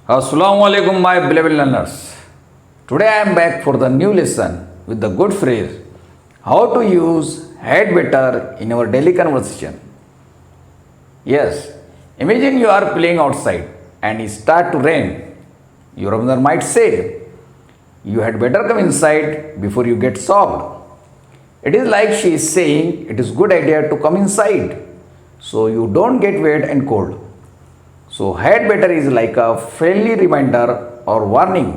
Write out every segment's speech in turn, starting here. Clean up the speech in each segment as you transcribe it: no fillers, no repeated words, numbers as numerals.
Assalamualaikum my beloved learners. Today I am back for the new lesson with the good phrase how to use had better in our daily conversation. Yes, imagine you are playing outside and it start to rain. Your mother might say, you had better come inside before you get soaked. It is like she is saying it is good idea to come inside so you don't get wet and cold. So had better is like a friendly reminder or warning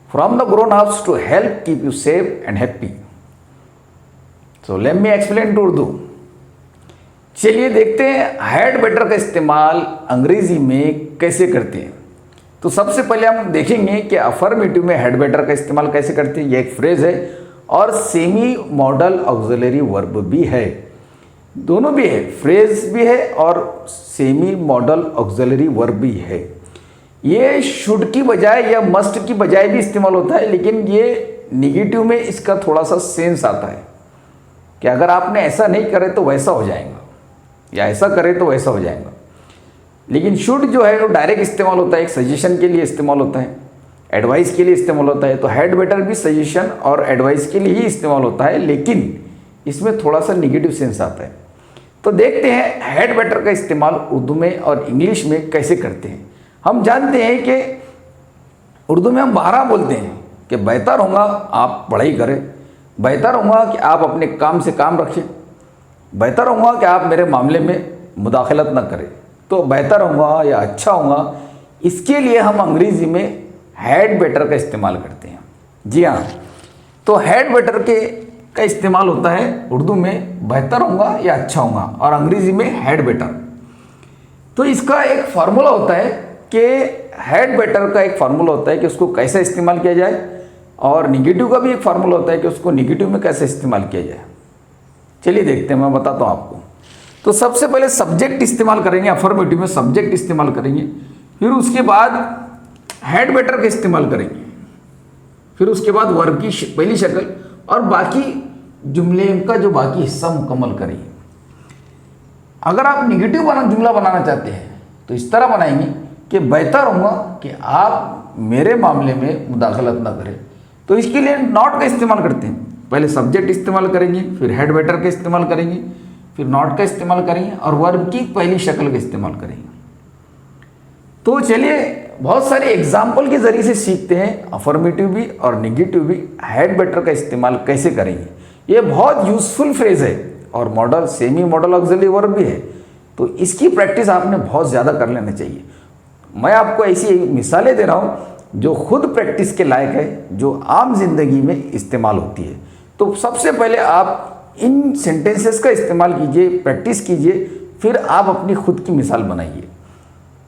from the grown-ups to help keep you safe and happy. So let me explain to Urdu. चलिए देखते हैं had better का इस्तेमाल अंग्रेजी में कैसे करते हैं। तो सबसे पहले हम देखेंगे कि अफर्मेटिव में हैड बेटर का इस्तेमाल कैसे करते हैं। ये एक फ्रेज है और सेमी मॉडल ऑक्सिलरी वर्ब भी है, दोनों भी है, फ्रेज भी है और सेमी मॉडल ऑक्सिलरी वर्ब भी है। ये शुड की बजाय या मस्ट की बजाय भी इस्तेमाल होता है, लेकिन ये निगेटिव में इसका थोड़ा सा सेंस आता है कि अगर आपने ऐसा नहीं करे तो वैसा हो जाएगा या ऐसा करे तो वैसा हो जाएगा। लेकिन शुड जो है वो डायरेक्ट इस्तेमाल होता है, एक सजेशन के लिए इस्तेमाल होता है, एडवाइस के लिए इस्तेमाल होता है। तो हैड बेटर भी सजेशन और एडवाइस के लिए ही इस्तेमाल होता है, लेकिन इसमें थोड़ा सा निगेटिव सेंस आता है। तो देखते हैं हैड बेटर का इस्तेमाल उर्दू में और इंग्लिश में कैसे करते हैं। हम जानते हैं कि उर्दू में हम बहरा बोलते हैं कि बेहतर होगा आप पढ़ाई करें, बेहतर होगा कि आप अपने काम से काम रखें, बेहतर होगा कि आप मेरे मामले में मुदाखलत ना करें। तो बेहतर होगा या अच्छा होगा, इसके लिए हम अंग्रेज़ी में हैड बेटर का इस्तेमाल करते हैं। जी हाँ, तो हैड बेटर का इस्तेमाल होता है उर्दू में बेहतर होगा या अच्छा होगा और अंग्रेजी में हैड बेटर। तो इसका एक फार्मूला होता है कि हैड बेटर का एक फार्मूला होता है कि उसको कैसे इस्तेमाल किया जाए, और निगेटिव का भी एक फार्मूला होता है कि उसको निगेटिव में कैसे इस्तेमाल किया जाए। चलिए देखते हैं, मैं बताता हूँ आपको। तो सबसे पहले सब्जेक्ट इस्तेमाल करेंगे, अफर्मेटिव में सब्जेक्ट इस्तेमाल करेंगे, फिर उसके बाद हैड बेटर का इस्तेमाल करेंगे, फिर उसके बाद वर्ब की पहली शक्ल और बाकी जुमले का जो बाकी हिस्सा मुकम्मल करेंगे। अगर आप निगेटिव जुमला बनाना चाहते हैं तो इस तरह बनाएंगे कि बेहतर होगा कि आप मेरे मामले में मुदाखलत ना करें। तो इसके लिए नॉट का इस्तेमाल करते हैं, पहले सब्जेक्ट इस्तेमाल करेंगे, फिर हैड बेटर का इस्तेमाल करेंगे, फिर नॉट का इस्तेमाल करेंगे और वर्ब की पहली शक्ल का इस्तेमाल करेंगे। तो चलिए बहुत सारे एग्जाम्पल के जरिए से सीखते हैं अफर्मेटिव भी और निगेटिव भी हैड बेटर का इस्तेमाल कैसे करेंगे। ये बहुत यूजफुल फ्रेज है और model semi model auxiliary verb भी है, तो इसकी प्रैक्टिस आपने बहुत ज़्यादा कर लेना चाहिए। मैं आपको ऐसी मिसालें दे रहा हूँ जो खुद प्रैक्टिस के लायक है, जो आम जिंदगी में इस्तेमाल होती है। तो सबसे पहले आप इन सेंटेंसेस का इस्तेमाल कीजिए, प्रैक्टिस कीजिए, फिर आप अपनी खुद की मिसाल बनाइए,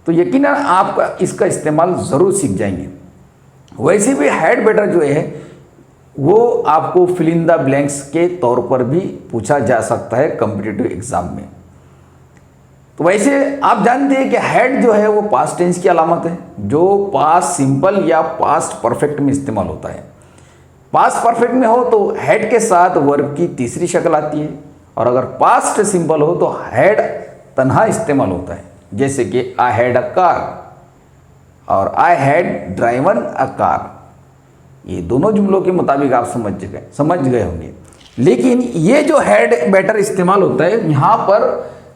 तो यकीनन आप इसका इस्तेमाल ज़रूर सीख जाएंगे। वैसे भी हैड बेटर जो है वो आपको फिल इन द ब्लैंक्स के तौर पर भी पूछा जा सकता है कॉम्पिटिटिव एग्जाम में। तो वैसे आप जानते हैं कि हैड जो है वो पास्ट टेंस की अलामत है, जो पास्ट सिंपल या पास्ट परफेक्ट में इस्तेमाल होता है। पास्ट परफेक्ट में हो तो हैड के साथ वर्ब की तीसरी शक्ल आती है, और अगर पास्ट सिंपल हो तो हैड तन्हा इस्तेमाल होता है, जैसे कि आई हैड अ कार और I had driven a car. ये दोनों जुमलों के मुताबिक आप समझ गए होंगे। लेकिन ये जो हैड बेटर इस्तेमाल होता है यहाँ पर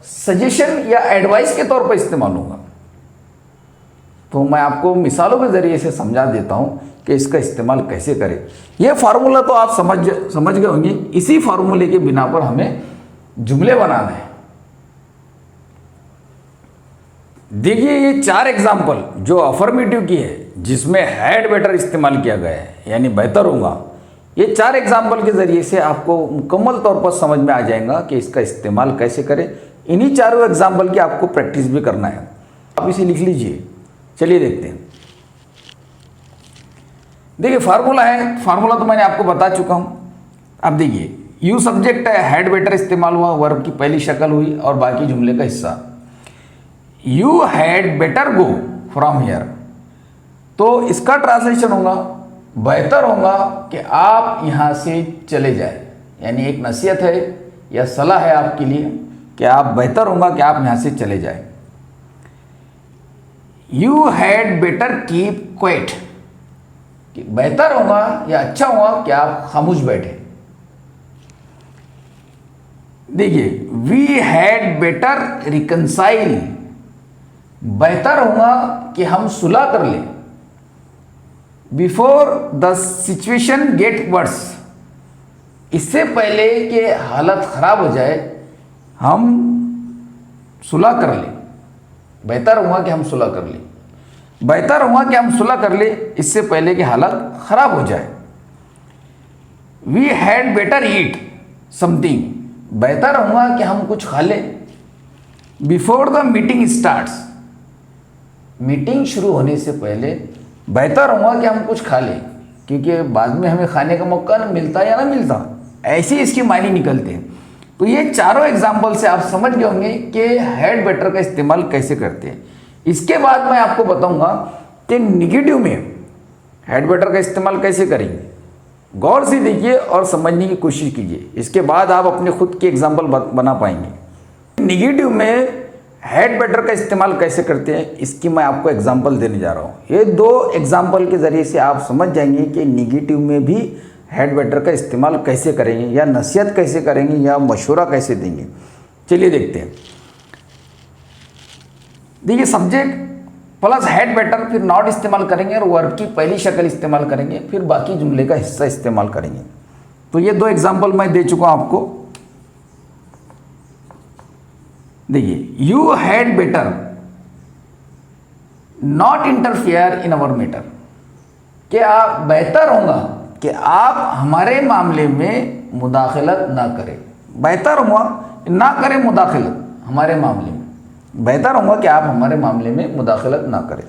सजेशन या एडवाइस के तौर पर इस्तेमाल होगा। तो मैं आपको मिसालों के जरिए से समझा देता हूँ कि इसका इस्तेमाल कैसे करें। यह फार्मूला तो आप समझ गए होंगे। इसी फार्मूले के बिना पर हमें जुमले बनाना है। देखिए ये 4 एग्जाम्पल जो अफर्मेटिव की है जिसमें हैड बेटर इस्तेमाल किया गया है, यानी बेहतर होगा। ये 4 एग्जाम्पल के जरिए से आपको मुकम्मल तौर पर समझ में आ जाएगा कि इसका इस्तेमाल कैसे करें। इन्हीं 4 एग्जाम्पल की आपको प्रैक्टिस भी करना है। आप इसे लिख लीजिए। चलिए देखते हैं। देखिए फार्मूला है, फार्मूला तो मैंने आपको बता चुका हूँ। अब देखिए यू सब्जेक्ट है, हैड बेटर इस्तेमाल हुआ, वर्ब की पहली शक्ल हुई और बाकी जुमले का हिस्सा। You had better go from here, तो इसका ट्रांसलेशन होगा बेहतर होगा कि आप यहाँ से चले जाए, यानी एक नसीहत है या सलाह है आपके लिए कि आप बेहतर होगा कि आप यहाँ से चले जाए। You had better keep quiet, बेहतर होगा या अच्छा होगा कि आप खामोश बैठे। देखिए, वी हैड बेटर रिकंसाइल, बेहतर होगा कि हम सुलह कर लें। Before the situation get worse, इससे पहले कि हालत खराब हो जाए हम सुलह कर लें। बेहतर होगा कि हम सुलह कर लें, बेहतर होगा कि हम सुलह कर ले इससे पहले कि हालत खराब हो जाए। We had better eat something, बेहतर होगा कि हम कुछ खा लें। Before the meeting starts, meeting शुरू होने से पहले बेहतर होगा कि हम कुछ खा लें, क्योंकि बाद में हमें खाने का मौका ना मिलता या ना मिलता, ऐसे इसके मायने निकलते हैं। तो ये चारों एग्जाम्पल से आप समझ गए होंगे कि हैड बेटर का इस्तेमाल कैसे करते हैं। इसके बाद मैं आपको बताऊंगा कि निगेटिव में हैड बेटर का इस्तेमाल कैसे करेंगे। गौर से देखिए और समझने की कोशिश कीजिए, इसके बाद आप अपने खुद के एग्जाम्पल बना पाएंगे। निगेटिव में हैड बेटर का इस्तेमाल कैसे करते हैं, इसकी मैं आपको एग्जाम्पल देने जा रहा हूँ। ये दो एग्जाम्पल के ज़रिए से आप समझ जाएंगे कि निगेटिव में भी हैड बेटर का इस्तेमाल कैसे करेंगे, या नसीहत कैसे करेंगे, या मशवरा कैसे देंगे। चलिए देखते हैं। देखिए, सब्जेक्ट प्लस हैड बेटर, फिर नॉट इस्तेमाल करेंगे और वर्ब की पहली शक्ल इस्तेमाल करेंगे, फिर बाकी जुमले का हिस्सा इस्तेमाल करेंगे। तो ये दो एग्जाम्पल मैं दे चुका हूं आपको। देखिए, you had better not interfere in our matter, कि आप बेहतर होगा कि आप हमारे मामले में मुदाखलत ना करें। बेहतर होगा ना करें मुदाखलत हमारे मामले में, बेहतर होगा कि आप हमारे मामले में मुदाखलत ना करें।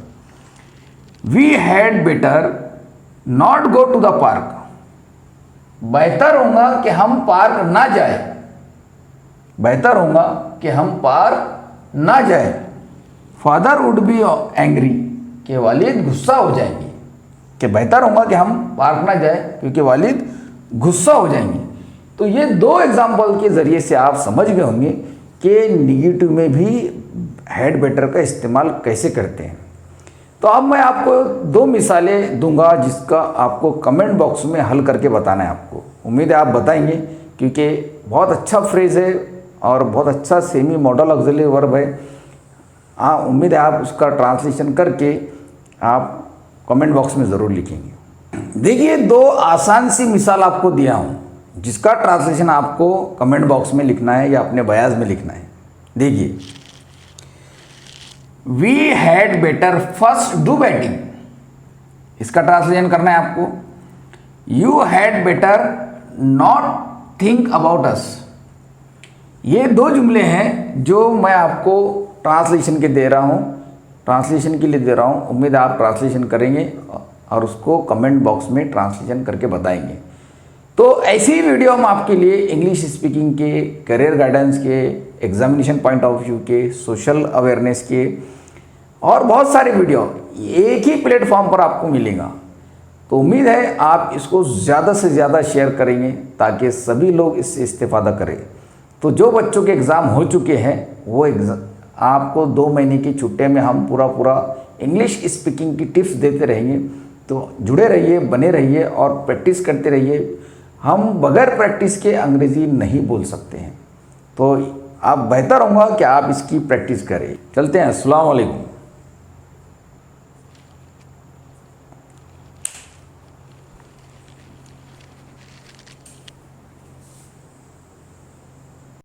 We had better not go to the park, बेहतर होगा कि हम पार्क ना जाए, बेहतर होगा कि हम पार्क ना जाए। फादर वुड बी एंग्री, कि वालिद गुस्सा हो जाएंगे, कि बेहतर होगा कि हम पार्क ना जाए क्योंकि वालिद गुस्सा हो जाएंगे। तो ये दो एग्जाम्पल के ज़रिए से आप समझ गए होंगे कि निगेटिव में भी हैड बेटर का इस्तेमाल कैसे करते हैं। तो अब मैं आपको दो मिसालें दूंगा जिसका आपको कमेंट बॉक्स में हल करके बताना है आपको। उम्मीद है आप बताएंगे, क्योंकि बहुत अच्छा फ्रेज़ है और बहुत अच्छा सेमी मॉडल ऑक्सिलरी वर्ब है। हाँ, उम्मीद है आप उसका ट्रांसलेशन करके आप कमेंट बॉक्स में ज़रूर लिखेंगे। देखिए, दो आसान सी मिसाल आपको दिया हूँ जिसका ट्रांसलेशन आपको कमेंट बॉक्स में लिखना है या अपने बयाज में लिखना है। देखिए, we had better first do batting, इसका ट्रांसलेशन करना है आपको। You had better not think about us. ये दो जुमले हैं जो मैं आपको ट्रांसलेशन के दे रहा हूँ, ट्रांसलेशन के लिए दे रहा हूँ। उम्मीद है आप ट्रांसलेशन करेंगे और उसको कमेंट बॉक्स में ट्रांसलेशन करके बताएंगे। तो ऐसी ही वीडियो हम आपके लिए इंग्लिश स्पीकिंग के, करियर गाइडेंस के, एग्जामिनेशन पॉइंट ऑफ व्यू के, सोशल अवेयरनेस के और बहुत सारे वीडियो एक ही प्लेटफॉर्म पर आपको मिलेगा। तो उम्मीद है आप इसको ज़्यादा से ज़्यादा शेयर करेंगे ताकि सभी लोग इससे इस्तेफादा करें। तो जो बच्चों के एग्ज़ाम हो चुके हैं वो आपको 2 महीने की छुट्टियों में हम पूरा इंग्लिश स्पीकिंग की टिप्स देते रहेंगे। तो जुड़े रहिए, बने रहिए और प्रैक्टिस करते रहिए। हम बगैर प्रैक्टिस के अंग्रेज़ी नहीं बोल सकते हैं, तो आप बेहतर होगा कि आप इसकी प्रैक्टिस करें। चलते हैं, अस्सलाम वालेकुम।